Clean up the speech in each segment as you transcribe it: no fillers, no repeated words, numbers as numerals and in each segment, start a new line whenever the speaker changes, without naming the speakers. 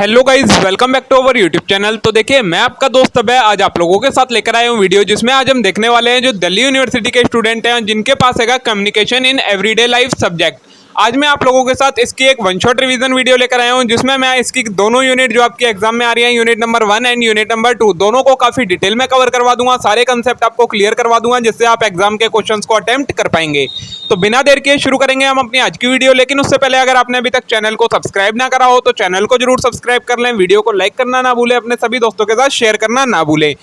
Hello guys, welcome back to our YouTube channel. तो देखिए, मैं आपका दोस्त अभय आज आप लोगों के साथ लेकर आया हूँ वीडियो, जिसमें आज हम देखने वाले हैं जो दिल्ली यूनिवर्सिटी के स्टूडेंट हैं जिनके पास है communication in everyday life subject. आज मैं आप लोगों के साथ इसकी एक वन शॉट रिवीजन वीडियो लेकर आया हूँ, जिसमें मैं इसकी दोनों यूनिट जो आपके एग्जाम में आ रही है, unit number 1 and unit number 2, दोनों को काफी डिटेल में कवर करवा दूंगा। सारे कंसेप्ट आपको क्लियर करवा दूंगा, जिससे आप एग्जाम के क्वेश्चंस को अटेम्प्ट कर पाएंगे। तो बिना देर के शुरू करेंगे हम अपनी आज की वीडियो। लेकिन उससे पहले अगर आपने अभी तक चैनल को सब्सक्राइब ना करा हो तो चैनल को जरूर सब्सक्राइब कर लें, वीडियो को लाइक करना ना भूलें, अपने सभी दोस्तों के साथ शेयर करना ना भूलें।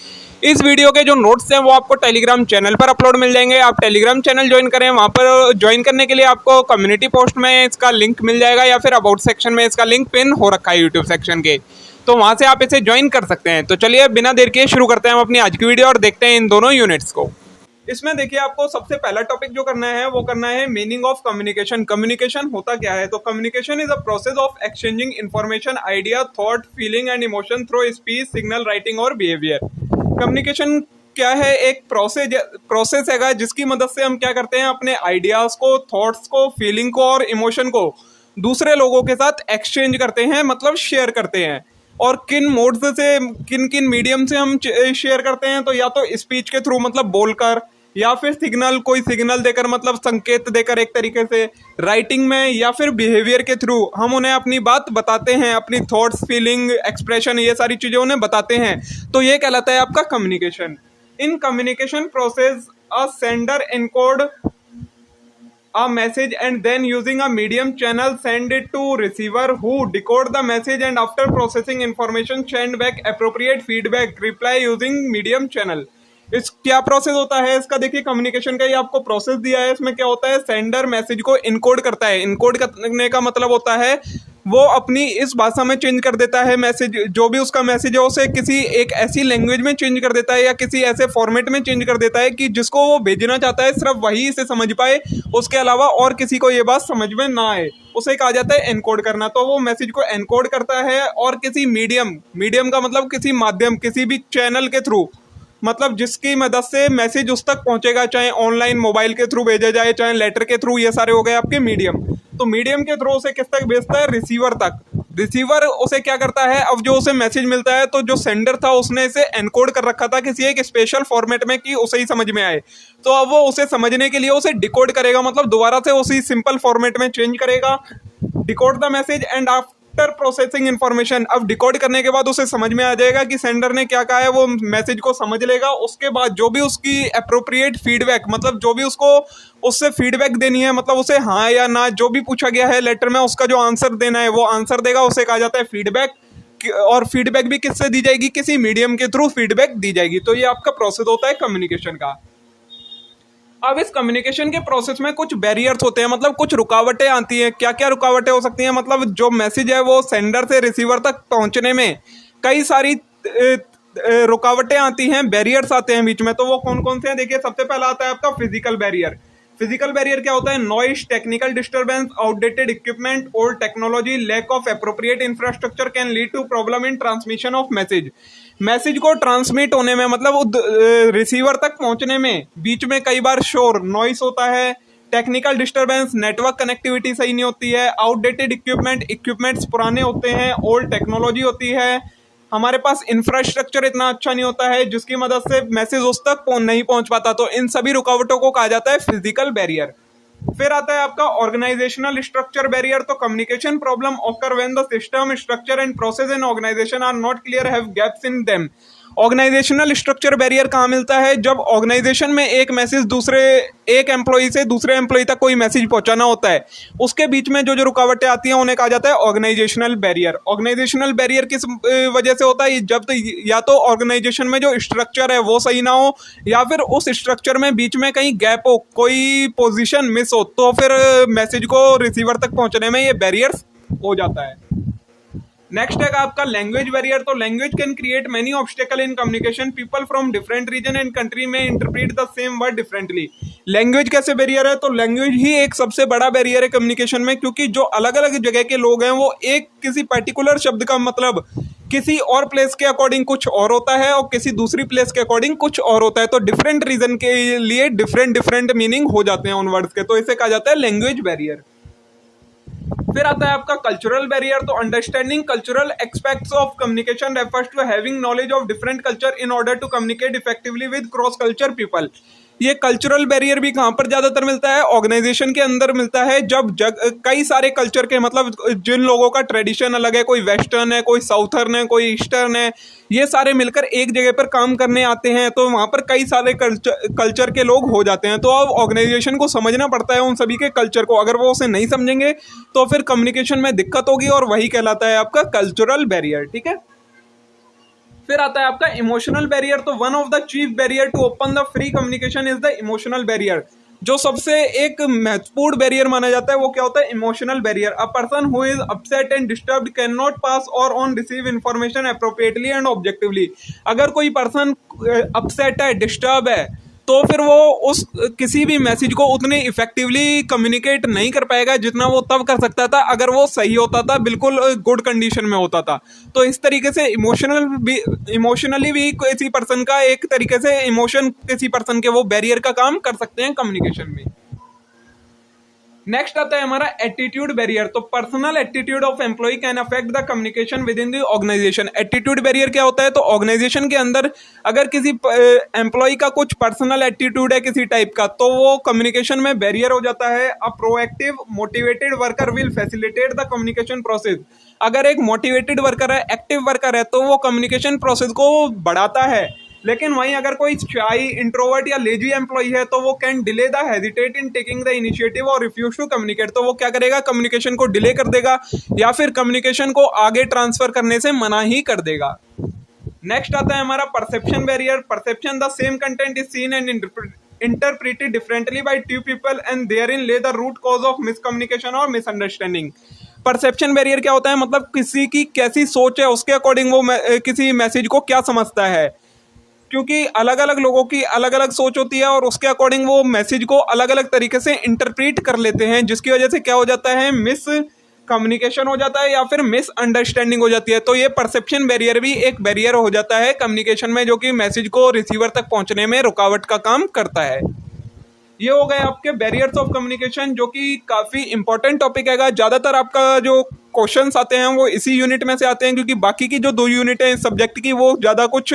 इस वीडियो के जो नोट्स हैं वो आपको टेलीग्राम चैनल पर अपलोड मिल जाएंगे। आप टेलीग्राम चैनल ज्वाइन करें, वहाँ पर ज्वाइन करने के लिए आपको कम्युनिटी पोस्ट में इसका लिंक मिल जाएगा, या फिर अबाउट सेक्शन में इसका लिंक पिन हो रखा है यूट्यूब सेक्शन के, तो वहाँ से आप इसे ज्वाइन कर सकते हैं। तो चलिए बिना देर के शुरू करते हैं हम अपनी आज की वीडियो और देखते हैं इन दोनों यूनिट्स को। इसमें देखिए, आपको सबसे पहला टॉपिक जो करना है वो करना है मीनिंग ऑफ कम्युनिकेशन। कम्युनिकेशन होता क्या है? तो communication is a process of exchanging information, idea, thought, feeling and emotion through speech, signal, writing और बिहेवियर। कम्युनिकेशन क्या है? एक प्रोसेस है जिसकी मदद से हम क्या करते हैं, अपने आइडियाज को, थॉट्स को, फीलिंग को और इमोशन को दूसरे लोगों के साथ एक्सचेंज करते हैं, मतलब शेयर करते हैं। और किन मोड्स से, किन किन मीडियम से हम शेयर करते हैं? तो या तो स्पीच के थ्रू, मतलब बोलकर, या फिर सिग्नल, कोई सिग्नल देकर, मतलब संकेत देकर एक तरीके से, राइटिंग में, या फिर बिहेवियर के थ्रू हम उन्हें अपनी बात बताते हैं, अपनी थॉट्स, फीलिंग, एक्सप्रेशन, ये सारी चीजें उन्हें बताते हैं। तो ये कहलाता है आपका communication. In communication process a sender encode a message and then using a medium channel send it to receiver who decode the message and after processing information send back appropriate feedback reply using medium channel। इस क्या process होता है इसका? देखिए, communication का ये आपको process दिया है। इसमें क्या होता है, सेंडर मैसेज को इनकोड करता है। इनकोड करने का मतलब होता है वो अपनी इस भाषा में चेंज कर देता है मैसेज, जो भी उसका मैसेज है उसे किसी एक ऐसी लैंग्वेज में चेंज कर देता है, या किसी ऐसे फॉर्मेट में चेंज कर देता है कि जिसको वो भेजना चाहता है सिर्फ वही इसे समझ पाए, उसके अलावा और किसी को ये बात समझ में ना आए। उसे कहा जाता है एनकोड करना। तो वो मैसेज को एनकोड करता है और किसी मीडियम का मतलब किसी माध्यम, किसी भी चैनल के थ्रू, मतलब जिसकी मदद से मैसेज उस तक पहुंचेगा, चाहे ऑनलाइन मोबाइल के थ्रू भेजा जाए, चाहे लेटर के थ्रू, ये सारे हो गए आपके मीडियम। तो मीडियम के थ्रू उसे किस तक भेजता है? रिसीवर तक। रिसीवर उसे क्या करता है, अब जो उसे मैसेज मिलता है तो जो सेंडर था उसने इसे एनकोड कर रखा था किसी एक स्पेशल फॉर्मेट में कि उसे ही समझ में आए। तो अब वो उसे समझने के लिए उसे डिकोड करेगा, मतलब दोबारा से उसी सिंपल फॉर्मेट में चेंज करेगा, decode the message and after processing information. अब डिकोड करने के बाद उसे समझ में आ जाएगा कि सेंडर ने क्या कहा है, वो मैसेज को समझ लेगा। उसके बाद जो भी उसकी अप्रोप्रिएट फीडबैक, मतलब जो भी उसको उससे फीडबैक देनी है, मतलब उसे हाँ या ना जो भी पूछा गया है लेटर में, उसका जो आंसर देना है वो आंसर देगा। उसे कहा जाता है फीडबैक। और फीडबैक भी किससे दी जाएगी? किसी मीडियम के थ्रू फीडबैक दी जाएगी। तो ये आपका प्रोसेस होता है कम्युनिकेशन का। अब इस कम्युनिकेशन के प्रोसेस में कुछ बैरियर्स होते हैं, मतलब कुछ रुकावटें आती हैं। क्या क्या रुकावटें हो सकती हैं? मतलब जो मैसेज है वो सेंडर से रिसीवर तक पहुंचने में कई सारी रुकावटें आती हैं, बैरियर्स आते हैं बीच में। तो वो कौन कौन से हैं? देखिए, सबसे पहला आता है आपका फिजिकल बैरियर। फिजिकल बैरियर क्या होता है? Noise, technical disturbance, outdated equipment, old technology, lack of appropriate infrastructure can lead to problem in transmission of message. Message को ट्रांसमिट होने में, मतलब रिसीवर तक पहुंचने में बीच में कई बार शोर, नॉइस होता है, टेक्निकल डिस्टर्बेंस, नेटवर्क कनेक्टिविटी सही नहीं होती है, आउटडेटेड इक्विपमेंट्स पुराने होते हैं, ओल्ड टेक्नोलॉजी होती है, हमारे पास इंफ्रास्ट्रक्चर इतना अच्छा नहीं होता है जिसकी मदद से मैसेज उस तक नहीं पहुंच पाता। तो इन सभी रुकावटों को कहा जाता है फिजिकल बैरियर। फिर आता है आपका ऑर्गेनाइजेशनल स्ट्रक्चर बैरियर। तो communication problem occur when the system, structure and process in organisation are not clear, have gaps in them. Organisational structure barrier कहाँ मिलता है? जब ऑर्गेनाइजेशन में एक मैसेज एक एम्प्लॉय से दूसरे एम्प्लॉय तक कोई मैसेज पहुंचाना होता है, उसके बीच में जो जो रुकावटें आती हैं उन्हें कहा जाता है ऑर्गेनाइजेशनल बैरियर। ऑर्गेनाइजेशनल बैरियर किस वजह से होता है? जब या तो ऑर्गेनाइजेशन में जो स्ट्रक्चर है वो सही ना हो, या फिर उस स्ट्रक्चर में बीच में कहीं गैप हो, कोई पोजीशन मिस हो, तो फिर मैसेज को रिसीवर तक पहुंचने में ये बैरियर हो जाता है। नेक्स्ट है आपका लैंग्वेज बैरियर। तो language can create many obstacle in communication, people from different region and country में interpret the same word differently. Language कैसे बैरियर है? तो लैंग्वेज ही एक सबसे बड़ा बैरियर है कम्युनिकेशन में, क्योंकि जो अलग अलग जगह के लोग हैं वो एक किसी पर्टिकुलर शब्द का मतलब किसी और प्लेस के अकॉर्डिंग कुछ और होता है और किसी दूसरी प्लेस के अकॉर्डिंग कुछ और होता है। तो डिफरेंट रीजन के लिए डिफरेंट मीनिंग हो जाते हैं उन वर्ड्स के, तो इसे कहा जाता है लैंग्वेज बैरियर। फिर आता है आपका कल्चरल बैरियर। तो understanding cultural aspects of communication refers to having knowledge of different culture in order to communicate effectively with cross culture people. ये कल्चरल बैरियर भी कहाँ पर ज्यादातर मिलता है? ऑर्गेनाइजेशन के अंदर मिलता है, जब कई सारे कल्चर के मतलब जिन लोगों का ट्रेडिशन अलग है, कोई वेस्टर्न है, कोई साउथर्न है, कोई ईस्टर्न है, ये सारे मिलकर एक जगह पर काम करने आते हैं, तो वहाँ पर कई सारे कल्चर के लोग हो जाते हैं। तो अब ऑर्गेनाइजेशन को समझना पड़ता है उन सभी के कल्चर को। अगर वो उसे नहीं समझेंगे तो फिर कम्युनिकेशन में दिक्कत होगी, और वही कहलाता है आपका कल्चरल बैरियर। ठीक है। फिर आता है आपका इमोशनल बैरियर। तो one of the chief barrier to open the free communication is the emotional barrier. जो सबसे एक महत्वपूर्ण बैरियर माना जाता है वो क्या होता है? Emotional barrier. A person who is upset and disturbed can not pass और on receive information appropriately and objectively. अगर कोई पर्सन अपसेट है, डिस्टर्ब है, तो फिर वो उस किसी भी मैसेज को उतने इफेक्टिवली कम्युनिकेट नहीं कर पाएगा जितना वो तब कर सकता था अगर वो सही होता था, बिल्कुल गुड कंडीशन में होता था। तो इस तरीके से इमोशनली भी किसी पर्सन का एक तरीके से इमोशन किसी पर्सन के वो बैरियर का काम कर सकते हैं कम्युनिकेशन में। नेक्स्ट आता है हमारा एटीट्यूड बैरियर। तो personal attitude of employ can affect the communication within the organisation. Attitude barrier क्या होता है? तो ऑर्गेनाइजेशन के अंदर अगर किसी एम्प्लॉय का कुछ पर्सनल एटीट्यूड है किसी टाइप का, तो वो कम्युनिकेशन में बैरियर हो जाता है। A proactive motivated worker will facilitate the communication process. अगर एक मोटिवेटेड वर्कर है, एक्टिव वर्कर है, तो वो कम्युनिकेशन प्रोसेस को बढ़ाता है। लेकिन वहीं अगर कोई शाई, इंट्रोवर्ट या लेजी एम्प्लॉई है, तो वो can delay the hesitate in taking the initiative और रिफ्यूज टू कम्युनिकेट। तो वो क्या करेगा? कम्युनिकेशन को डिले कर देगा या फिर कम्युनिकेशन को आगे ट्रांसफर करने से मना ही कर देगा। नेक्स्ट आता है हमारा perception barrier. Perception the same content is seen and interpreted differently by two people and therein lie the root cause of miscommunication और मिसअंडरस्टैंडिंग। परसेप्शन बैरियर क्या होता है? मतलब किसी की कैसी सोच है उसके अकॉर्डिंग वो किसी मैसेज को क्या समझता है, क्योंकि अलग अलग लोगों की अलग अलग सोच होती है और उसके अकॉर्डिंग वो मैसेज को अलग अलग तरीके से इंटरप्रेट कर लेते हैं, जिसकी वजह से क्या हो जाता है? मिस कम्युनिकेशन हो जाता है या फिर मिस अंडरस्टैंडिंग हो जाती है। तो ये परसेप्शन बैरियर भी एक बैरियर हो जाता है कम्युनिकेशन में, जो कि मैसेज को रिसीवर तक पहुंचने में रुकावट का काम करता है। ये हो गए आपके बैरियर्स ऑफ कम्युनिकेशन, जो कि काफ़ी इंपॉर्टेंट टॉपिक है। ज़्यादातर आपका जो क्वेश्चंस आते हैं वो इसी यूनिट में से आते हैं, क्योंकि बाकी की जो 2 यूनिट है इस सब्जेक्ट की वो ज़्यादा कुछ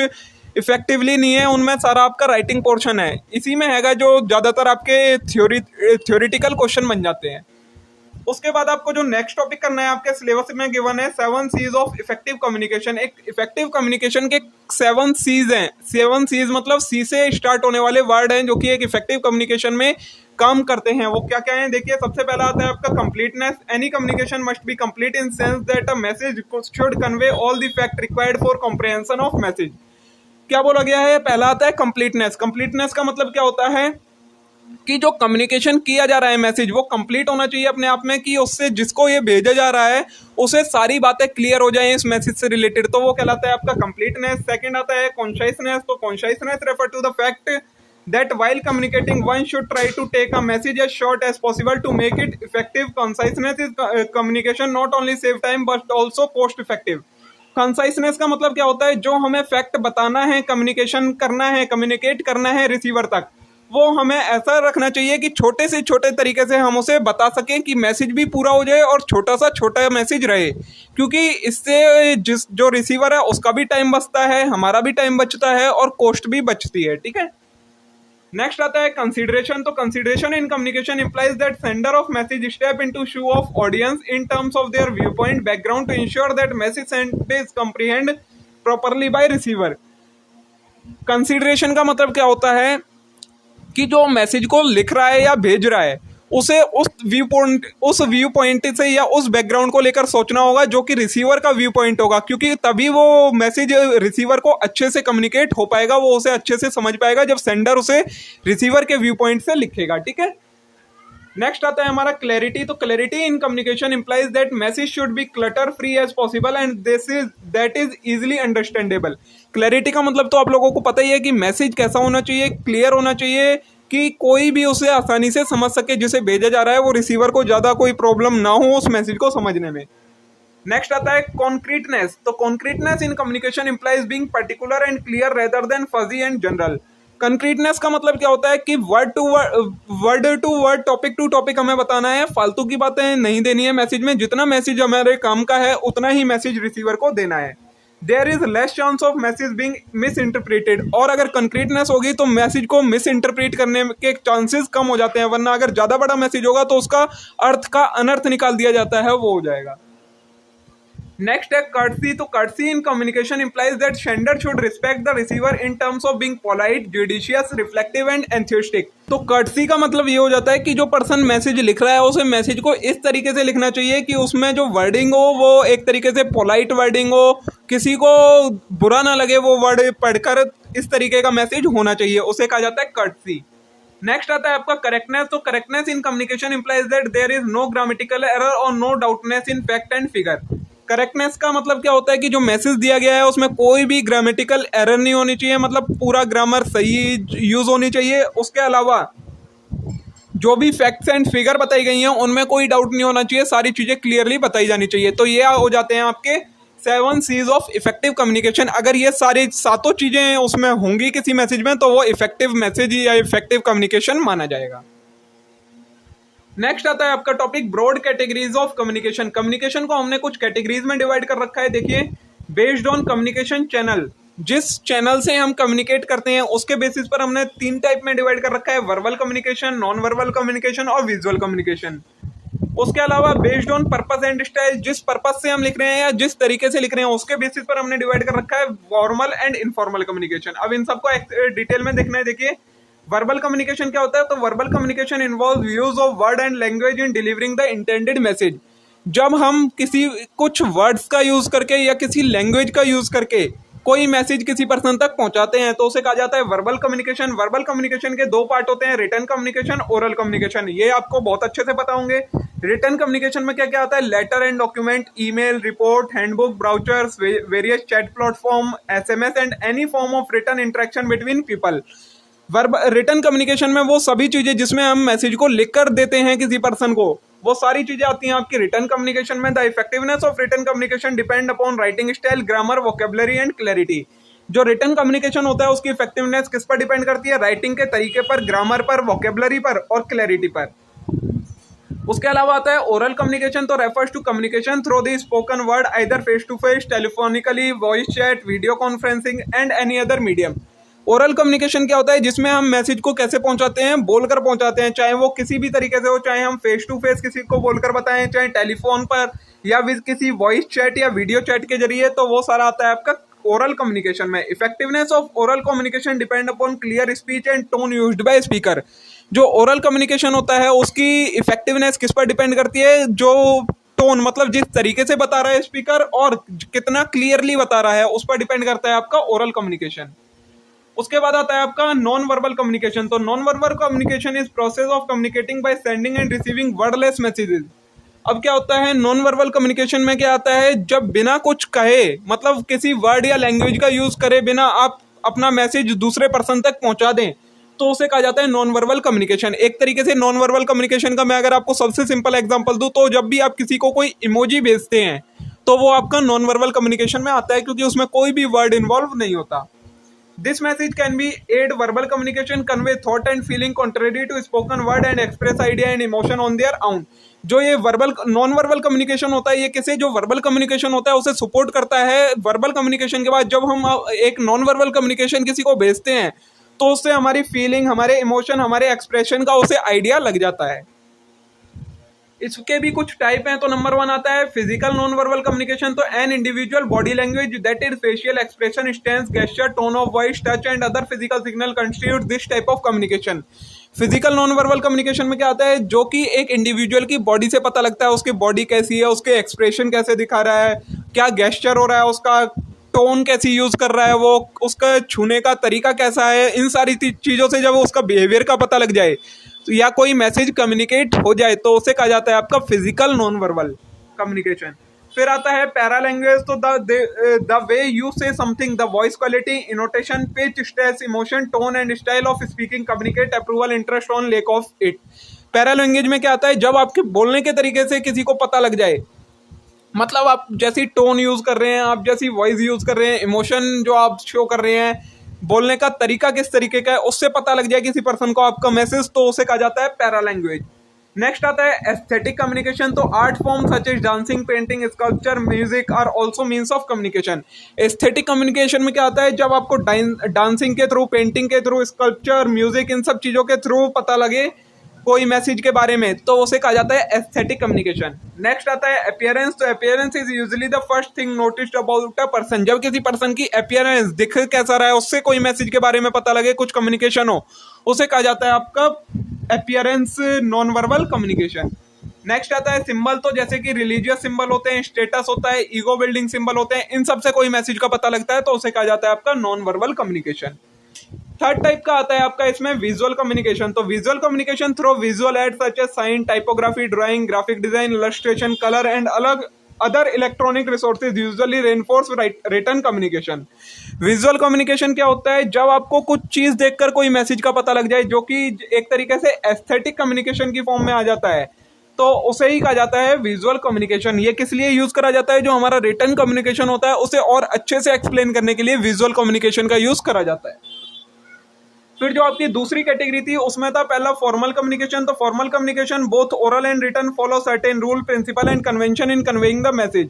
इफेक्टिवली नहीं है, उनमें सारा आपका राइटिंग पोर्शन है। इसी में हैगा जो ज़्यादातर आपके थ्योरेटिकल क्वेश्चन बन जाते हैं। उसके बाद आपको जो नेक्स्ट टॉपिक करना है आपके सिलेबस में गिवन है 7 C's ऑफ इफेक्टिव कम्युनिकेशन। एक इफेक्टिव कम्युनिकेशन के 7 C's हैं। 7 C's मतलब सी से स्टार्ट होने वाले वर्ड हैं जो कि एक इफेक्टिव कम्युनिकेशन में काम करते हैं। वो क्या क्या है देखिए। सबसे पहला आता है आपका completeness. Any communication must be complete in sense that a message should convey all the fact required for comprehension of message. क्या बोला गया है? पहला आता है कंप्लीटनेस। कंप्लीटनेस का मतलब क्या होता है कि जो कम्युनिकेशन किया जा रहा है मैसेज, वो कंप्लीट होना चाहिए अपने आप में, कि उससे जिसको ये भेजा जा रहा है उसे सारी बातें क्लियर हो जाएं इस मैसेज से रिलेटेड, तो वो कहलाता है आपका कंप्लीटनेस। सेकंड आता है कॉन्शियसनेस। तो consciousness refer to the fact that while communicating one should try to take a message as short as possible to make it effective. Conciseness is communication not only save time but also cost effective. कंसाइसनेस का मतलब क्या होता है? जो हमें fact बताना है, communication करना है, कम्युनिकेट करना है रिसीवर तक, वो हमें ऐसा रखना चाहिए कि छोटे से छोटे तरीके से हम उसे बता सकें कि मैसेज भी पूरा हो जाए और छोटा सा छोटा मैसेज रहे, क्योंकि इससे जो रिसीवर है उसका भी टाइम बचता है, हमारा भी टाइम बचता है और कॉस्ट भी बचती है। ठीक है। नेक्स्ट आता है कंसिडरेशन। तो consideration in communication implies that sender of message step into shoe of audience in terms of their viewpoint background to ensure that message send is comprehend properly by receiver. Consideration का मतलब क्या होता है कि जो message को लिख रहा है या भेज रहा है उसे उस व्यू पॉइंट से या उस बैकग्राउंड को लेकर सोचना होगा जो कि रिसीवर का व्यू पॉइंट होगा, क्योंकि तभी वो मैसेज रिसीवर को अच्छे से कम्युनिकेट हो पाएगा, वो उसे अच्छे से समझ पाएगा जब सेंडर उसे रिसीवर के व्यू पॉइंट से लिखेगा। ठीक है। नेक्स्ट आता है हमारा क्लैरिटी। तो clarity in communication implies that message should be clutter free as possible and that is easily understandable. Clarity का मतलब तो आप लोगों को पता ही है कि मैसेज कैसा होना चाहिए, क्लियर होना चाहिए कि कोई भी उसे आसानी से समझ सके, जिसे भेजा जा रहा है वो रिसीवर को ज़्यादा कोई प्रॉब्लम ना हो उस मैसेज को समझने में। नेक्स्ट आता है कॉन्क्रीटनेस। तो concreteness in communication implies being particular and clear rather than fuzzy and general. Concreteness का मतलब क्या होता है कि word to word, topic to topic हमें बताना है, फालतू की बातें नहीं देनी है मैसेज में। जितना मैसेज हमारे काम का है उतना ही मैसेज रिसीवर को देना है। There is less chance of message being misinterpreted, और अगर कंक्रीटनेस होगी तो मैसेज को मिस इंटरप्रेट करने के चांसेस कम हो जाते हैं, वरना अगर ज़्यादा बड़ा मैसेज होगा तो उसका अर्थ का अनर्थ निकाल दिया जाता है, वो हो जाएगा। नेक्स्ट है कर्टसी। तो courtesy in communication implies that sender should respect the receiver in terms of being polite, judicious, reflective and enthusiastic. तो कर्टसी का मतलब ये हो जाता है कि जो पर्सन मैसेज लिख रहा है उसे मैसेज को इस तरीके से लिखना चाहिए कि उसमें जो वर्डिंग हो वो एक तरीके से पोलाइट वर्डिंग हो, किसी को बुरा ना लगे वो वर्ड पढ़कर, इस तरीके का मैसेज होना चाहिए, उसे कहा जाता है कर्टसी। नेक्स्ट आता है आपका करेक्टनेस। तो correctness in communication implies that there is no grammatical error और no doubtness in fact and figure. Correctness का मतलब क्या होता है कि जो मैसेज दिया गया है उसमें कोई भी ग्रामेटिकल एरर नहीं होनी चाहिए, मतलब पूरा ग्रामर सही यूज होनी चाहिए। उसके अलावा जो भी फैक्ट्स एंड फिगर बताई गई हैं उनमें कोई डाउट नहीं होना चाहिए, सारी चीजें क्लियरली बताई जानी चाहिए। तो ये हो जाते हैं आपके 7 C's ऑफ इफेक्टिव कम्युनिकेशन। अगर ये सारी सातों चीजें उसमें होंगी किसी मैसेज में तो वो इफेक्टिव मैसेज या इफेक्टिव कम्युनिकेशन माना जाएगा। नेक्स्ट आता है आपका topic broad categories of communication. Communication को हमने कुछ कैटेगरीज में डिवाइड कर रखा है। देखिए, बेस्ड ऑन कम्युनिकेशन चैनल, जिस चैनल से हम कम्युनिकेट करते हैं उसके बेसिस पर हमने 3 टाइप में डिवाइड कर रखा है, verbal communication, non verbal communication और विजुअल कम्युनिकेशन। उसके अलावा based on purpose and style, जिस पर्पस से हम लिख रहे हैं या जिस तरीके से लिख रहे हैं उसके बेसिस पर हमने डिवाइड कर रखा है फॉर्मल एंड इनफॉर्मल कम्युनिकेशन। अब इन सबको डिटेल में देखना है। देखिए, वर्बल कम्युनिकेशन क्या होता है? तो verbal communication involve use of word and language in delivering the intended message. जब हम किसी कुछ वर्ड्स का यूज करके या किसी लैंग्वेज का यूज करके कोई मैसेज किसी पर्सन तक पहुंचाते हैं तो उसे कहा जाता है वर्बल कम्युनिकेशन। वर्बल कम्युनिकेशन के 2 पार्ट होते हैं, रिटन कम्युनिकेशन, ओरल कम्युनिकेशन। ये आपको बहुत अच्छे से पता होंगे। रिटन कम्युनिकेशन में क्या क्या आता है? Letter and document, email, report, handbook, brochures, various chat platform, SMS and any form of written interaction between people. Written communication में वो सभी चीजें जिसमें हम मैसेज को लिख कर देते हैं किसी पर्सन को, वो सारी चीजें आती हैं आपकी रिटन कम्युनिकेशन में। The effectiveness of written communication depend upon writing style, grammar, vocabulary and clarity. जो रिटन कम्युनिकेशन होता है उसकी इफेक्टिवनेस किस पर डिपेंड करती है? राइटिंग के तरीके पर, ग्रामर पर, वोकेबलरी पर और क्लैरिटी पर। उसके अलावा आता है ओरल कम्युनिकेशन। तो refers to communication through the spoken word, either face to face, telephonically, voice chat, video conferencing and any other medium. Oral communication क्या होता है? जिसमें हम मैसेज को कैसे पहुंचाते हैं? बोलकर पहुंचाते हैं, चाहे वो किसी भी तरीके से हो, चाहे हम फेस टू फेस किसी को बोलकर बताएं, चाहे टेलीफोन पर या किसी वॉइस चैट या वीडियो चैट के जरिए, तो वो सारा आता है आपका ओरल कम्युनिकेशन में। Effectiveness of oral communication depend upon clear speech and tone used by speaker. जो ओरल कम्युनिकेशन होता है उसकी इफेक्टिवनेस किस पर डिपेंड करती है? जो टोन, मतलब जिस तरीके से बता रहा है स्पीकर और कितना क्लियरली बता रहा है, उस पर डिपेंड करता है आपका ओरल कम्युनिकेशन। उसके बाद आता है आपका नॉन वर्बल कम्युनिकेशन। तो non verbal communication is process of communicating by sending end receiving wordless messages. अब क्या होता है नॉन वर्बल कम्युनिकेशन में? क्या आता है? जब बिना कुछ कहे, मतलब किसी वर्ड या लैंग्वेज का यूज करे बिना आप अपना मैसेज दूसरे पर्सन तक पहुंचा दें तो उसे कहा जाता है नॉन वर्बल कम्युनिकेशन। एक तरीके से नॉन वर्बल कम्युनिकेशन का मैं अगर आपको सबसे सिंपल एग्जांपल दूं तो जब भी आप किसी को कोई इमोजी भेजते हैं तो वो आपका नॉन वर्बल कम्युनिकेशन में आता है, क्योंकि उसमें कोई भी वर्ड इन्वॉल्व नहीं होता। This message can be aid verbal communication, convey thought and feeling contrary to spoken word and express idea and emotion on their own। जो ये वर्बल नॉन वर्बल कम्युनिकेशन होता है ये किसे, जो वर्बल कम्युनिकेशन होता है उसे सपोर्ट करता है। वर्बल कम्युनिकेशन के बाद जब हम एक नॉन वर्बल कम्युनिकेशन किसी को भेजते हैं तो उससे हमारी फीलिंग, हमारे इमोशन, हमारे एक्सप्रेशन का उसे आइडिया लग जाता है। इसके भी कुछ टाइप हैं। तो नंबर 1 आता है फिजिकल नॉन वर्बल कम्युनिकेशन। तो an individual body language that is facial expression, stance, gesture, tone of voice, touch and other physical signal constitute this type of communication. Physical non verbal communication में क्या आता है? जो कि एक individual की body से पता लगता है, उसकी बॉडी कैसी है, उसके एक्सप्रेशन कैसे दिखा रहा है, क्या गेस्चर हो रहा है, उसका टोन कैसी यूज कर रहा है, वो उसका छूने का तरीका कैसा है। इन सारी चीजों से जब उसका बिहेवियर का पता लग जाए या कोई मैसेज कम्युनिकेट हो जाए तो उसे कहा जाता है आपका फिजिकल नॉन वर्बल कम्युनिकेशन। फिर आता है पैरा लैंग्वेज। तो the way you say something, the voice quality, intonation, pitch, stress, emotion, tone and style of speaking communicate approval, interest on, lack of it. Para language में क्या आता है? जब आपके बोलने के तरीके से किसी को पता लग जाए, मतलब आप जैसी टोन यूज कर रहे हैं, आप जैसी वॉइस यूज कर रहे हैं, इमोशन जो आप शो कर रहे हैं, बोलने का तरीका किस तरीके का है उससे पता लग जाए किसी पर्सन को आपका मैसेज, तो उसे कहा जाता है पैरा लैंग्वेज। नेक्स्ट आता है एस्थेटिक कम्युनिकेशन। तो art form such as dancing, painting, sculpture, music are also means of communication. Aesthetic communication में क्या आता है, जब आपको डांसिंग के थ्रू, पेंटिंग के थ्रू, स्कल्पचर, म्यूजिक, इन सब चीजों के थ्रू पता लगे कोई मैसेज के बारे में, तो उसे कहा जाता है एस्थेटिक कम्युनिकेशन। नेक्स्ट आता है अपीयरेंस। तो appearance is usually the first thing noticed about a person. जब किसी पर्सन की अपीयरेंस, दिख कैसा रहा है, उससे कोई मैसेज के बारे में पता लगे, कुछ कम्युनिकेशन हो, उसे कहा जाता है आपका appearance non verbal communication. Next आता है सिंबल। तो जैसे कि रिलीजियस सिंबल होते हैं, स्टेटस होता है, ईगो बिल्डिंग सिंबल होते हैं, इन सब से कोई मैसेज का पता लगता है, तो उसे कहा जाता है आपका non verbal communication. Third type का आता है आपका इसमें विजुअल कम्युनिकेशन। तो visual communication through visual aid such as sign, typography, drawing, graphic design, illustration, colour and other electronic resources usually reinforce written communication. Visual communication क्या होता है, जब आपको कुछ चीज देखकर कोई मैसेज का पता लग जाए, जो कि एक तरीके से एस्थेटिक कम्युनिकेशन की फॉर्म में आ जाता है, तो उसे ही कहा जाता है विजुअल कम्युनिकेशन। ये किस लिए यूज करा जाता है, जो हमारा रिटन कम्युनिकेशन होता है उसे और अच्छे से एक्सप्लेन करने के लिए विजुअल कम्युनिकेशन का यूज करा जाता है। फिर जो आपकी दूसरी कैटेगरी थी उसमें था पहला फॉर्मल कम्युनिकेशन। तो formal communication both oral and written follow certain rule, principle and convention in conveying the message.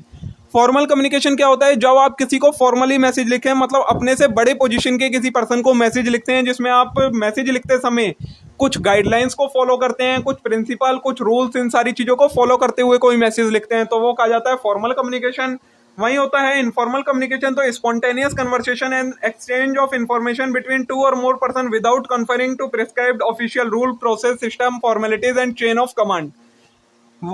Formal communication क्या होता है, जब आप किसी को फॉर्मली मैसेज लिखें, मतलब अपने से बड़े पोजीशन के किसी पर्सन को मैसेज लिखते हैं, जिसमें आप मैसेज लिखते समय कुछ गाइडलाइंस को फॉलो करते हैं, कुछ प्रिंसिपल, कुछ रूल्स, इन सारी चीजों को फॉलो करते हुए कोई मैसेज लिखते हैं, तो वो कहा जाता है फॉर्मल कम्युनिकेशन। वही होता है इनफॉर्मल कम्युनिकेशन। तो spontaneous conversation and exchange of information between two और more person without conferring to prescribed official rule, process, system, formalities and chain of command.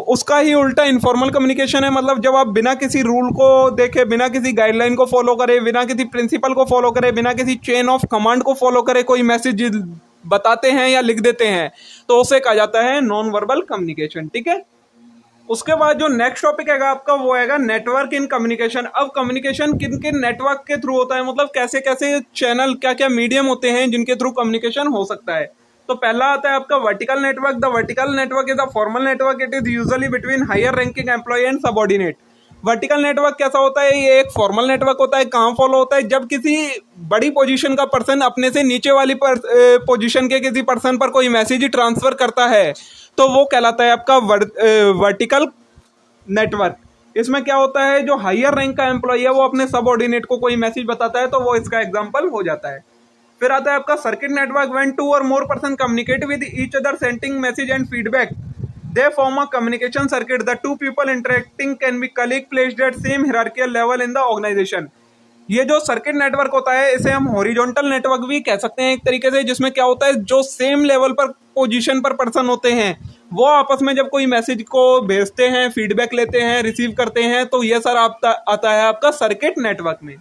उसका ही उल्टा इनफॉर्मल कम्युनिकेशन है, मतलब जब आप बिना किसी रूल को देखे, बिना किसी गाइडलाइन को फॉलो करे, बिना किसी प्रिंसिपल को फॉलो करे, बिना किसी चेन ऑफ कमांड को फॉलो करे कोई मैसेज बताते हैं या लिख देते हैं, तो उसे कहा जाता है नॉन वर्बल कम्युनिकेशन। ठीक है, उसके बाद जो नेक्स्ट टॉपिक है आपका वो है नेटवर्क इन कम्युनिकेशन। अब कम्युनिकेशन किन किन नेटवर्क के थ्रू होता है, मतलब कैसे कैसे चैनल, क्या क्या मीडियम होते हैं जिनके थ्रू कम्युनिकेशन हो सकता है। तो पहला आता है आपका vertical network. The vertical network is a formal network, it is usually between higher ranking employ and subordinate. Vertical network कैसा होता है, ये एक फॉर्मल नेटवर्क होता है। कहाँ फॉलो होता है, जब किसी बड़ी पोजीशन का पर्सन अपने से नीचे वाली पोजीशन के किसी पर्सन पर कोई मैसेज ट्रांसफर करता है, तो वो कहलाता है आपका वर्टिकल नेटवर्क। इसमें क्या होता है, जो हायर रैंक का एम्प्लॉय है वो अपने सबऑर्डिनेट को कोई मैसेज बताता है, तो वो इसका एग्जांपल हो जाता है। फिर आता है आपका सर्किट नेटवर्क। व्हेन टू और more person communicate with each other sending message and feedback, they form a communication circuit. The two people interacting can be colleague placed at same hierarchical level in the organisation. ये जो circuit network होता है इसे हम horizontal network भी कह सकते हैं एक तरीके से, जिसमें क्या होता है, जो सेम लेवल पर पोजीशन पर पर्सन होते हैं वो आपस में जब कोई मैसेज को भेजते हैं, फीडबैक लेते हैं, रिसीव करते हैं, तो ये सारा आता है आपका सर्किट नेटवर्क में।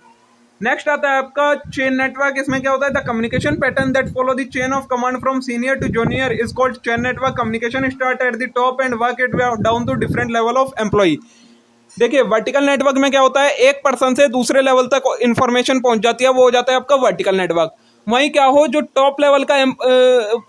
नेक्स्ट आता है आपका चेन नेटवर्क। इसमें क्या होता है, the communication pattern that follow the chain of command from senior to junior is called chain network. Communication start at the top and work it down to different level of employ. देखिए vertical network में क्या होता है, एक person से दूसरे level तक information पहुंच जाती है, वो हो जाता है आपका वर्टिकल नेटवर्क। वहीं क्या हो, जो टॉप लेवल का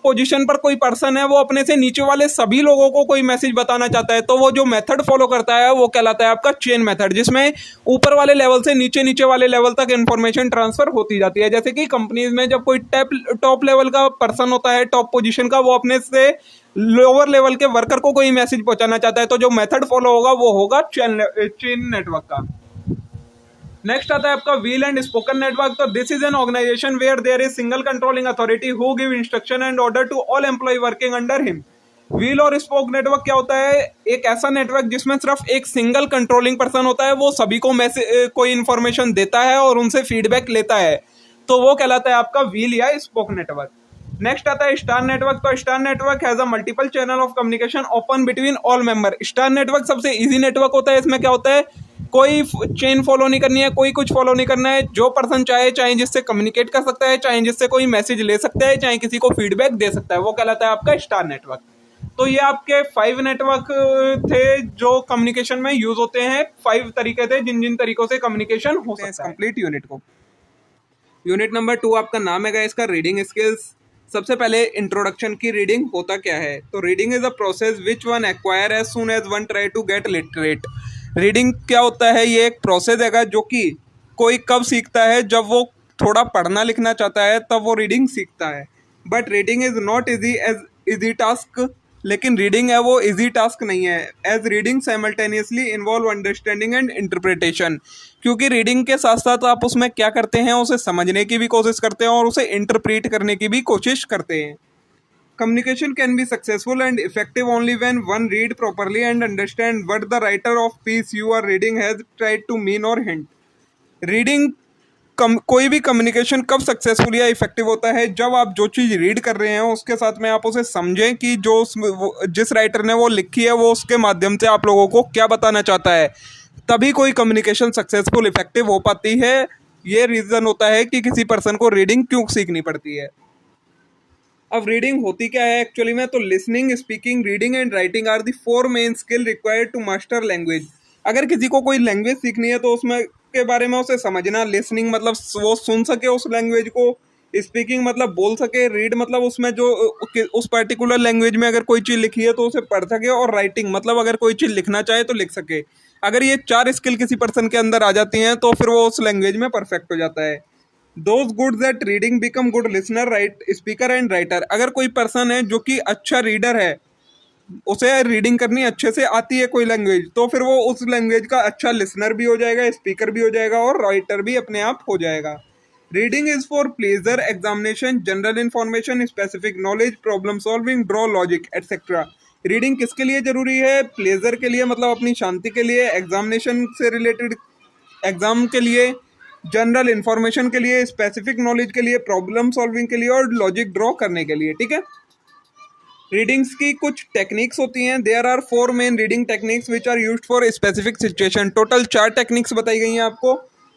पोजीशन पर कोई पर्सन है वो अपने से नीचे वाले सभी लोगों को कोई मैसेज बताना चाहता है, तो वो जो मेथड फॉलो करता है वो कहलाता है आपका चेन मेथड, जिसमें ऊपर वाले लेवल से नीचे वाले लेवल तक इंफॉर्मेशन ट्रांसफर होती जाती है। जैसे कि कंपनीज में जब कोई टॉप लेवल का पर्सन होता है, टॉप पोजीशन का, वो अपने से लोअर लेवल के वर्कर को कोई मैसेज पहुंचाना चाहता है, तो जो मेथड फॉलो होगा वो होगा चेन नेटवर्क का। नेक्स्ट आता है आपका व्हील एंड स्पोकन नेटवर्क। तो this is an organisation where there is single controlling authority who give instruction and order to all employ working under him. Wheel और spoke network क्या होता है, एक ऐसा नेटवर्क जिसमें सिर्फ एक सिंगल कंट्रोलिंग पर्सन होता है, वो सभी को कोई इंफॉर्मेशन देता है और उनसे फीडबैक लेता है, तो वो कहलाता है आपका व्हील या स्पोक नेटवर्क। नेक्स्ट आता है स्टार नेटवर्क। तो star network has a multiple channel of communication open between all member. Star network सबसे इजी नेटवर्क होता है। इसमें क्या होता है, कोई चेन फॉलो नहीं करनी है, कोई कुछ फॉलो नहीं करना है, जो पर्सन चाहे जिससे कम्युनिकेट कर सकता है, चाहे जिससे कोई मैसेज ले सकता है, चाहे किसी को फीडबैक दे सकता है, वो कहलाता है आपका स्टार नेटवर्क। तो ये आपके 5 नेटवर्क थे जो कम्युनिकेशन में यूज होते हैं। 5 तरीके थे जिन जिन तरीकों से कम्युनिकेशन हो सकता है। कंप्लीट यूनिट को, यूनिट नंबर 2 आपका नाम है इसका रीडिंग स्किल्स। सबसे पहले इंट्रोडक्शन की रीडिंग होता क्या है। तो reading is a process which one acquire as soon as one try to get literate. Reading क्या होता है, ये एक प्रोसेस है जो कि कोई कब सीखता है, जब वो थोड़ा पढ़ना लिखना चाहता है तब वो रीडिंग सीखता है। But reading is not easy as easy task, लेकिन रीडिंग है वो इजी टास्क नहीं है, as reading simultaneously involve understanding and interpretation. क्योंकि रीडिंग के साथ साथ आप उसमें क्या करते हैं, उसे समझने की भी कोशिश करते हैं और उसे इंटरप्रेट करने की भी कोशिश करते हैं। Communication can be successful and effective only when one read properly and understand what the writer of piece you are reading has tried to mean or hint. Reading कोई भी कम्युनिकेशन कब सक्सेसफुल या इफेक्टिव होता है, जब आप जो चीज़ read कर रहे हैं उसके साथ में आप उसे समझें कि जिस राइटर ने वो लिखी है वो उसके माध्यम से आप लोगों को क्या बताना चाहता है, तभी कोई कम्युनिकेशन सक्सेसफुल इफेक्टिव हो पाती है। ये रीज़न होता है कि किसी पर्सन को रीडिंग क्यों सीखनी पड़ती है। अब रीडिंग होती क्या है एक्चुअली में, तो listening, speaking, reading and writing are the 4 main skill required to master language. अगर किसी को कोई लैंग्वेज सीखनी है तो उसमें के बारे में उसे समझना, लिसनिंग मतलब वो सुन सके उस लैंग्वेज को, स्पीकिंग मतलब बोल सके, रीड मतलब उसमें जो उस पर्टिकुलर लैंग्वेज में अगर कोई चीज़ लिखी है तो उसे पढ़ सके, और राइटिंग मतलब अगर कोई चीज़ लिखना चाहे तो लिख सके। अगर ये 4 स्किल किसी पर्सन के अंदर आ जाती हैं तो फिर वो उस लैंग्वेज में परफेक्ट हो जाता है। Those goods at reading become good listener, right speaker and writer. अगर कोई पर्सन है जो कि अच्छा रीडर है, उसे रीडिंग करनी अच्छे से आती है कोई लैंग्वेज, तो फिर वो उस लैंग्वेज का अच्छा लिसनर भी हो जाएगा, स्पीकर भी हो जाएगा और राइटर भी अपने आप हो जाएगा। Reading is for pleasure, examination, general information, specific knowledge, problem solving, draw logic etcetera. Reading किसके लिए जरूरी है? प्लेजर के लिए, मतलब अपनी शांति के लिए, एग्जामिनेशन से रिलेटेड एग्जाम के लिए, जनरल इंफॉर्मेशन के लिए, स्पेसिफिक नॉलेज के लिए, प्रॉब्लम सॉल्विंग के लिए और लॉजिक ड्रॉ करने के लिए। ठीक है। रीडिंग्स की कुछ टेक्निक्स होती हैं। There are 4 main reading techniques which are used for specific situation. Total 4 techniques बताई गई हैं आपको।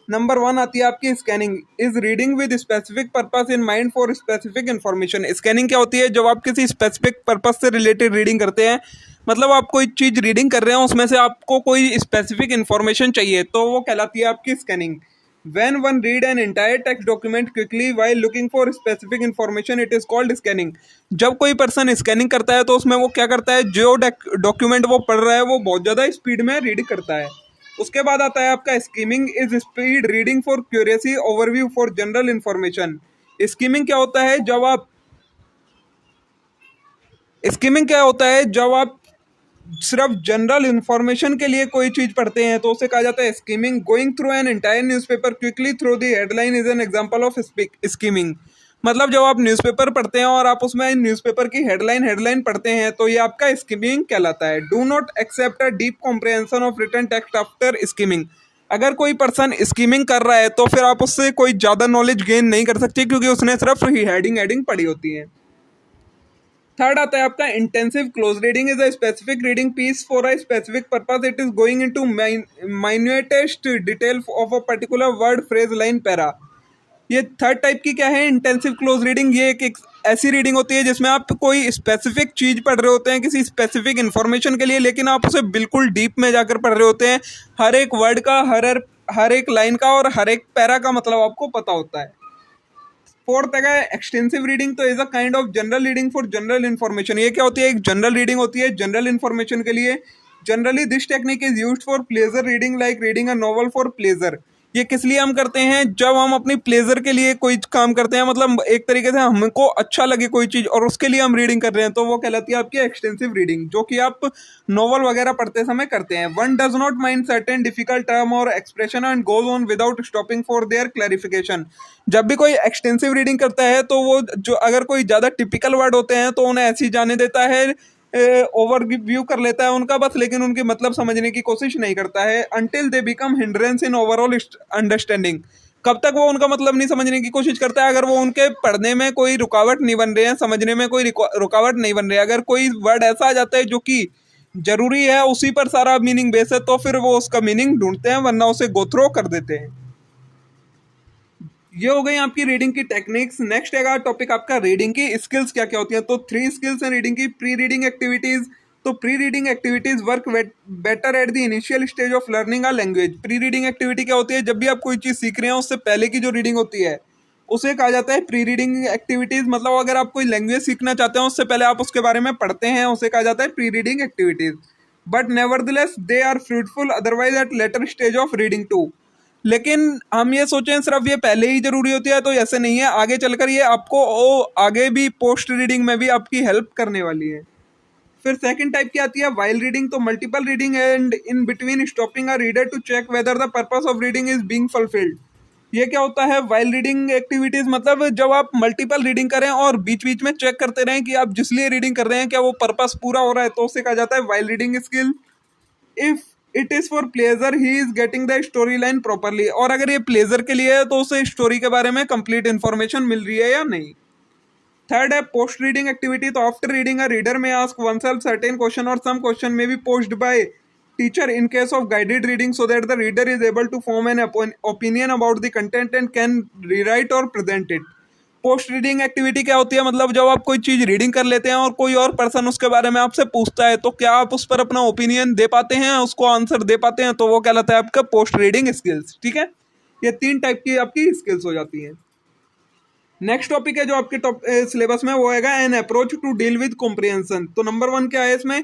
नंबर 1 आती है आपकी scanning, is reading with specific purpose in mind for specific information. Scanning क्या होती है? जब आप किसी स्पेसिफिक पर्पस से रिलेटेड रीडिंग करते हैं, मतलब आप कोई चीज़ रीडिंग कर रहे हैं उसमें से आपको कोई स्पेसिफिक इन्फॉर्मेशन चाहिए, तो वो कहलाती है आपकी scanning. When one read an entire text document quickly while looking for specific information, it is called scanning. जब कोई पर्सन स्कैनिंग करता है तो उसमें वो क्या करता है, जो डॉक्यूमेंट वो पढ़ रहा है वो बहुत ज़्यादा स्पीड में रीड करता है। उसके बाद आता है आपका skimming, is speed reading for curiosity, overview for general information. Skimming क्या होता है? जब आप सिर्फ जनरल इंफॉर्मेशन के लिए कोई चीज़ पढ़ते हैं तो उसे कहा जाता है skimming. Going through an entire newspaper quickly through the headline is an example of skimming. मतलब जब आप न्यूज़पेपर पढ़ते हैं और आप उसमें न्यूज़पेपर की हेडलाइन पढ़ते हैं तो ये आपका स्कीमिंग कहलाता है। Do not accept a deep comprehension of written text after skimming. अगर कोई पर्सन स्कीमिंग कर रहा है तो फिर आप उससे कोई ज़्यादा नॉलेज गेन नहीं कर सकते, क्योंकि उसने सिर्फ हेडिंग पढ़ी होती है। थर्ड आता है आपका intensive close reading, is a specific reading piece for a specific purpose. It is going into minutest detail of a particular word, phrase, line, para. ये थर्ड टाइप की क्या है? Intensive close reading. ये एक ऐसी रीडिंग होती है जिसमें आप कोई स्पेसिफिक चीज़ पढ़ रहे होते हैं किसी स्पेसिफिक इन्फॉर्मेशन के लिए, लेकिन आप उसे बिल्कुल डीप में जाकर पढ़ रहे होते हैं। हर एक वर्ड का, हर एक लाइन का और हर एक पैरा का मतलब आपको पता होता है। फोर्थ है एक्सटेंसिव रीडिंग, तो is a kind of general reading for general information. ये क्या होती है? एक जनरल रीडिंग होती है जनरल इन्फॉर्मेशन के लिए। Generally this technique is used for pleasure reading, like reading a novel for pleasure. ये किस लिए हम करते हैं? जब हम अपनी प्लेजर के लिए कोई काम करते हैं, मतलब एक तरीके से हमको अच्छा लगे कोई चीज़ और उसके लिए हम रीडिंग कर रहे हैं, तो वो कहलाती है आपकी एक्सटेंसिव रीडिंग, जो कि आप नॉवल वगैरह पढ़ते समय करते हैं। One does not mind certain difficult term और expression and goes on without stopping for their clarification. जब भी कोई एक्सटेंसिव रीडिंग करता है तो वो जो अगर कोई ज़्यादा टिपिकल वर्ड होते हैं तो उन्हें ऐसे ही जाने देता है, ओवरव्यू कर लेता है उनका बस, लेकिन उनकी मतलब समझने की कोशिश नहीं करता है। Until they become hindrance in overall understanding. कब तक वो उनका मतलब नहीं समझने की कोशिश करता है? अगर वो उनके पढ़ने में कोई रुकावट नहीं बन रहे हैं, समझने में कोई रुकावट नहीं बन रही है। अगर कोई वर्ड ऐसा आ जाता है जो कि जरूरी है, उसी पर सारा मीनिंग बेस है, तो फिर वो उसका मीनिंग ढूंढते हैं, वरना उसे गो थ्रो कर देते हैं। ये हो गई आपकी रीडिंग की टेक्निक्स। नेक्स्ट है टॉपिक आपका रीडिंग की स्किल्स क्या क्या होती हैं। तो 3 स्किल्स हैं रीडिंग की। प्री रीडिंग एक्टिविटीज, तो pre reading activities work better at the initial stage of learning a language. Pre reading activity क्या होती है? जब भी आप कोई चीज़ सीख रहे हैं उससे पहले की जो रीडिंग होती है उसे कहा जाता है प्री रीडिंग एक्टिविटीज। मतलब अगर आप कोई लैंग्वेज सीखना चाहते हैं उससे पहले आप उसके बारे में पढ़ते हैं, उसे कहा जाता है pre reading activities. But nevertheless they are fruitful otherwise at later stage of reading too. लेकिन हम ये सोचें सिर्फ ये पहले ही जरूरी होती है, तो ऐसे नहीं है, आगे चलकर ये आपको आगे भी पोस्ट रीडिंग में भी आपकी हेल्प करने वाली है। फिर सेकंड टाइप की आती है वाइल रीडिंग। तो multiple reading and in between stopping a reader to check whether the purpose of reading is being fulfilled. ये क्या होता है वाइल रीडिंग एक्टिविटीज, मतलब जब आप मल्टीपल रीडिंग करें और बीच बीच में चेक करते रहें कि आप जिस लिए रीडिंग कर रहे हैं क्या वो पर्पस पूरा हो रहा है, तो उसे कहा जाता है while reading skill. If it is for pleasure he is getting the story line properly. और अगर ये प्लेजर के लिए है तो उसे स्टोरी के बारे में कंप्लीट इन्फॉर्मेशन मिल रही है या नहीं। थर्ड है पोस्ट रीडिंग एक्टिविटी। तो after reading a reader may ask oneself certain question और some question may be posed by teacher in case of guided reading so that the reader is able to form an opinion about the content and can rewrite और present it. Post reading activity क्या होती है, मतलब जब आप कोई चीज़ reading कर लेते हैं और कोई और पर्सन उसके बारे में आपसे पूछता है तो क्या आप उस पर अपना ओपिनियन दे पाते हैं, उसको आंसर दे पाते हैं, तो वो कहलाता है आपका पोस्ट रीडिंग स्किल्स। ठीक है, ये 3 टाइप की आपकी स्किल्स हो जाती हैं। नेक्स्ट टॉपिक है जो आपके सिलेबस में, वो है an approach to deal with comprehension. तो नंबर 1 क्या है इसमें,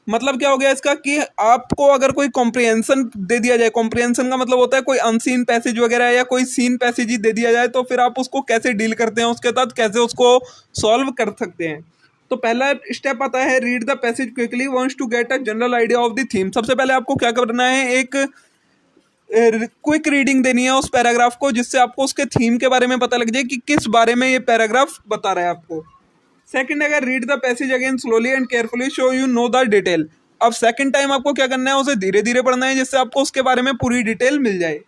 मतलब क्या हो गया इसका कि आपको अगर कोई कॉम्प्रिहेंशन दे दिया जाए, कॉम्प्रिहेंशन का मतलब होता है कोई अनसीन पैसेज वगैरह या कोई सीन पैसेज ही दे दिया जाए, तो फिर आप उसको कैसे डील करते हैं, उसके साथ कैसे उसको सॉल्व कर सकते हैं। तो पहला स्टेप आता है read the passage quickly once to get a general idea of the theme. सबसे पहले आपको क्या करना है, एक क्विक रीडिंग देनी है उस पैराग्राफ को, जिससे आपको उसके थीम के बारे में पता लग जाए कि किस बारे में ये पैराग्राफ बता रहा है आपको। सेकंड है read the passage again slowly and carefully so you know the detail. अब सेकंड टाइम आपको क्या करना है, उसे धीरे धीरे पढ़ना है जिससे आपको उसके बारे में पूरी डिटेल मिल जाए।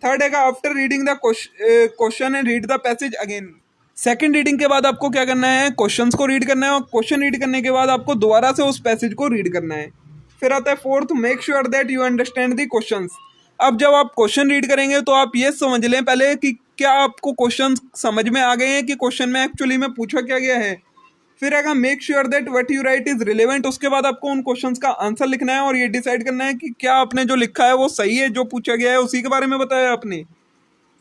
थर्ड है after reading the question and read the passage again. Second reading के बाद आपको क्या करना है, क्वेश्चंस को रीड करना है और क्वेश्चन रीड करने के बाद आपको दोबारा से उस पैसेज को रीड करना है। फिर आता है fourth, make sure that you understand the questions. अब जब आप क्वेश्चन रीड करेंगे तो आप ये समझ लें पहले कि क्या आपको क्वेश्चन समझ में आ गए हैं कि क्वेश्चन में एक्चुअली में पूछा क्या गया है। फिर अगर make sure that what you right is relevant. उसके बाद आपको उन क्वेश्चंस का आंसर लिखना है और ये डिसाइड करना है कि क्या आपने जो लिखा है वो सही है, जो पूछा गया है उसी के बारे में बताया आपने।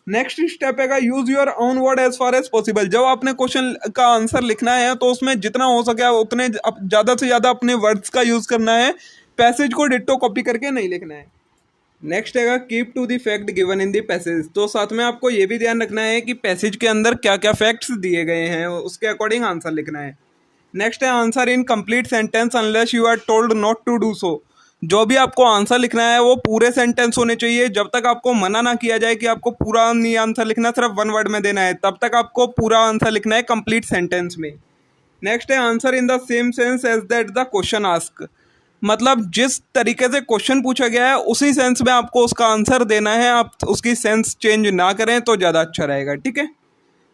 नेक्स्ट स्टेप है use your own word as far as possible. जब आपने क्वेश्चन का आंसर लिखना है तो उसमें जितना हो सके उतने ज़्यादा से ज़्यादा अपने वर्ड्स का यूज़ करना है, पैसेज को डिट्टो कॉपी करके नहीं लिखना है। नेक्स्ट है keep to the fact given in the passage. तो साथ में आपको ये भी ध्यान रखना है कि पैसेज के अंदर क्या क्या फैक्ट्स दिए गए हैं उसके अकॉर्डिंग आंसर लिखना है। नेक्स्ट है answer in complete sentence unless you are told not to do so. जो भी आपको आंसर लिखना है वो पूरे सेंटेंस होने चाहिए, जब तक आपको मना ना किया जाए कि आपको पूरा नहीं आंसर लिखना, सिर्फ 1 वर्ड में देना है, तब तक आपको पूरा आंसर लिखना है कंप्लीट सेंटेंस में। नेक्स्ट है answer in the same sense as that the question ask. मतलब जिस तरीके से क्वेश्चन पूछा गया है उसी सेंस में आपको उसका आंसर देना है, आप उसकी सेंस चेंज ना करें तो ज़्यादा अच्छा रहेगा। ठीक है,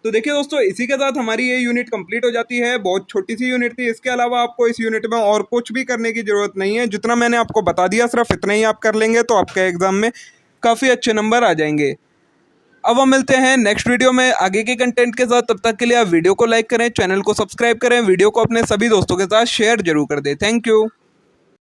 तो देखिए दोस्तों, इसी के साथ हमारी ये यूनिट कंप्लीट हो जाती है। बहुत छोटी सी यूनिट थी, इसके अलावा आपको इस यूनिट में और कुछ भी करने की ज़रूरत नहीं है। जितना मैंने आपको बता दिया सिर्फ इतना ही आप कर लेंगे तो आपके एग्ज़ाम में काफ़ी अच्छे नंबर आ जाएंगे। अब हम मिलते हैं नेक्स्ट वीडियो में आगे के कंटेंट के साथ। तब तक के लिए आप वीडियो को लाइक करें, चैनल को सब्सक्राइब करें, वीडियो को अपने सभी दोस्तों के साथ शेयर जरूर कर दें। Thank you.